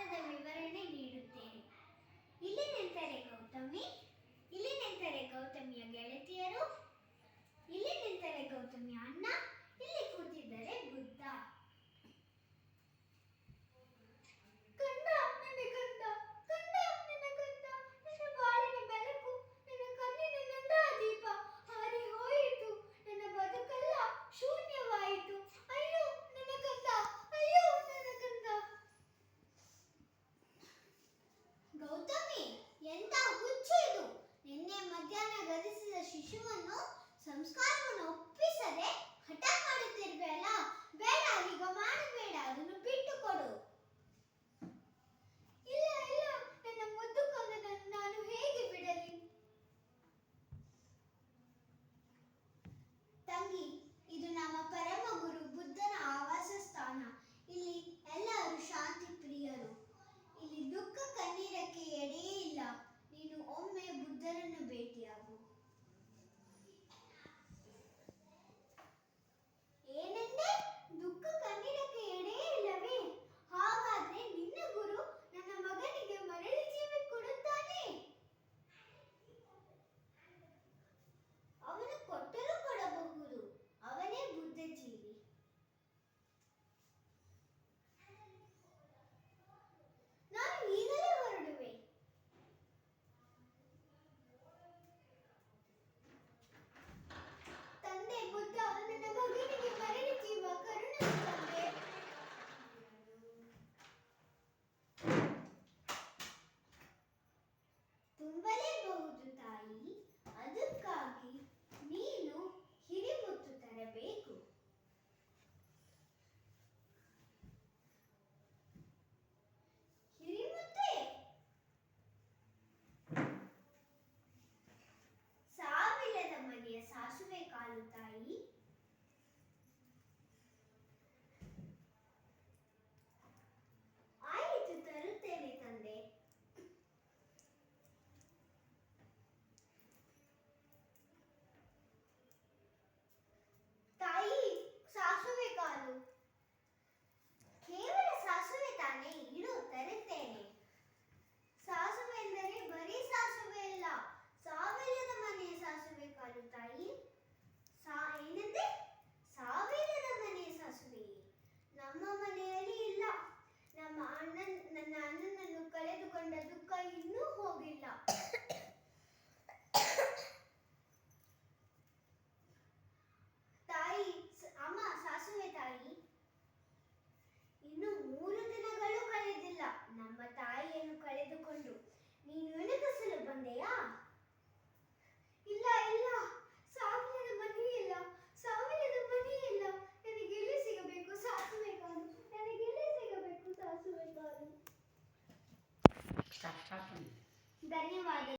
ವಿಚಾರದ ವಿವರಣೆ ನೀಡುತ್ತೇನೆ. ಇಲ್ಲಿ ನಿಂತರೆ ಗೌತಮಿ, ಇಲ್ಲಿ ನಿಂತರೆ ಗೌತಮಿಯ ಗೆಳತಿಯರು, ಇಲ್ಲಿ ನಿಂತರೆ ಗೌತಮಿಯ ಅಣ್ಣ, ಇಲ್ಲಿ ಕೂತಿದ್ದರೆ ಬುದ್ಧ. ಕಂದ ನನ್ನ ಕಂದ, ಕಂದ ನನ್ನ ಕಂದ, ನನ್ನ ಬಾಳಿನ ಬೆಳಕು, ನನ್ನ ಕಣ್ಣಿನ ನಂದಾದೀಪ ಹಾರಿ ಹೋಯಿತು, ನನ್ನ ಬದುಕೆಲ್ಲ ಶೂನ್ಯವಾಯಿತು. ಅಯ್ಯೋ ನನ್ನ ಕಂದ, ಅಯ್ಯೋ ನನ್ನ ಕಂದ. ಗೌತಮಿ, ಎಂತ ಹುಚ್ಚು ಇದು! ನಿನ್ನೆ ಮಧ್ಯಾಹ್ನ ಗತಿಸಿದ ಶಿಶುವನ್ನು ಸಂಸ್ಕಾರವನ್ನು ಒಪ್ಪಿಸದೆ ಹಠ ಮಾಡುತ್ತಿರುವೆಯಲ್ಲ, ಬೇಡ, ಈಗ ಮಾಡಬೇಡ, ಅದನ್ನು ಬಿಟ್ಟು ಕೊಡು. ಇಲ್ಲ ಇಲ್ಲ, ನನ್ನ ಮುದ್ದು ಕಂದನನ್ನು ನಾನು ಹೇಗೆ ಬಿಡಲಿ? ತಂಗಿ, ಇದು ನಮ್ಮ ಪರಮ ಗುರು ಬುದ್ಧನ ಆವಾಸ ಸ್ಥಾನ. ಇಲ್ಲಿ ಎಲ್ಲರೂ ಶಾಂತಿ ಪ್ರಿಯರು. ಇಲ್ಲಿ ದುಃಖ ಕಣ್ಣೀರಕ್ಕೆ ಎಡೆಯೇ ಇಲ್ಲ. ನೀನು ಒಮ್ಮೆ ಬುದ್ಧನನ್ನು ಭೇಟಿಯಾಗು. ಏನೆಂದೆ? ದುಃಖ ಕಣ್ಣೀರಕ್ಕೆ ಎಡೆಯೇ ಇಲ್ಲವೇ? ಹಾಗಾದ್ರೆ ನಿನ್ನ ಗುರು ನನ್ನ ಮಗನಿಗೆ ಮರಳಿ ಜೀವ ಕೊಡುತ್ತಾನೆ. ಅವನು ಕೊಟ್ಟರೂ ಕೊಡಬಹುದು. ಅವನೇ ಬುದ್ಧ ಜೀವಿ. ನಾನು ಈಗಲೇ ಹೊರಡುವೆ. ತಂದೆ ಬುದ್ಧ ನನ್ನ ಮಗನಿಗೆ ಮರಳಿ ಜೀವ ಕರುಣಿಸು ತಂದೆ. ತುಂಬಲೇಬಹುದು ತಾಯಿ, ಅದಕ್ಕಾಗಿ ನೀನು ಹಿರಿಮುತ್ತು ತರಬೇಕು. ಹಿರಿಮುತ್ತೇ? ಸಾವಿಲ್ಲದ ಮನೆಯ ಸಾಸುವೆ ಕಾಲು ತಾಯಿ. ಆಯಿತು, ತರುತ್ತೇನೆ ತಂದೆ. ತಾಯಿ, ಸಾಸುವೆ ಕಾಲು. ಕೇವಲ ಸಾಸುವೆ ತಾನೇ? ಇರು, ತರುತ್ತೇನೆ. ಸಾಸುವೆ ಎಂದರೆ ಬರೀ ಸಾಸುವೆ ಅಲ್ಲ, ಸಾವಿಲ್ಲದ ಮನೆಯ ಸಾಸುವೆ ಕಾಲು ತಾಯಿ. ಏನೆಂದೆ? ಸಾವಿಲ್ಲದ ಮನೆಯ ಸಾಸುವೆ ನಮ್ಮ ಮನೆಯಲ್ಲಿ ಇಲ್ಲ. ನನ್ನ ಅಣ್ಣನನ್ನು ಕಳೆದುಕೊಂಡ ದುಃಖ ಇನ್ನೂ ಹೋಗಿಲ್ಲ. ತಾಯಿ, ಅಮ್ಮ, ಸಾಸುವೆ ತಾಯಿ. ಇನ್ನು 3 ದಿನಗಳು ಕಳೆದಿಲ್ಲ ನಮ್ಮ ತಾಯಿಯನ್ನು ಕಳೆದುಕೊಂಡು. ನೀನು ನೆನಪಿಸಲು ಬಂದೆಯಾ? ಇಲ್ಲ ಇಲ್ಲ, ಸಾವಿಲ್ಲದ ಮನೆಯಿಲ್ಲ, ಸಾವಿಲ್ಲದ ಮನೆಯಿಲ್ಲ. ನನಗೆಲ್ಲಿ ಸಿಗಬೇಕು ಸಾಸುವೆ ಕಾಲು? ನನಗೆಲ್ಲಿ ಸಿಗಬೇಕು ಸಾಸುವೆ ಕಾಲು? ಧನ್ಯವಾದ.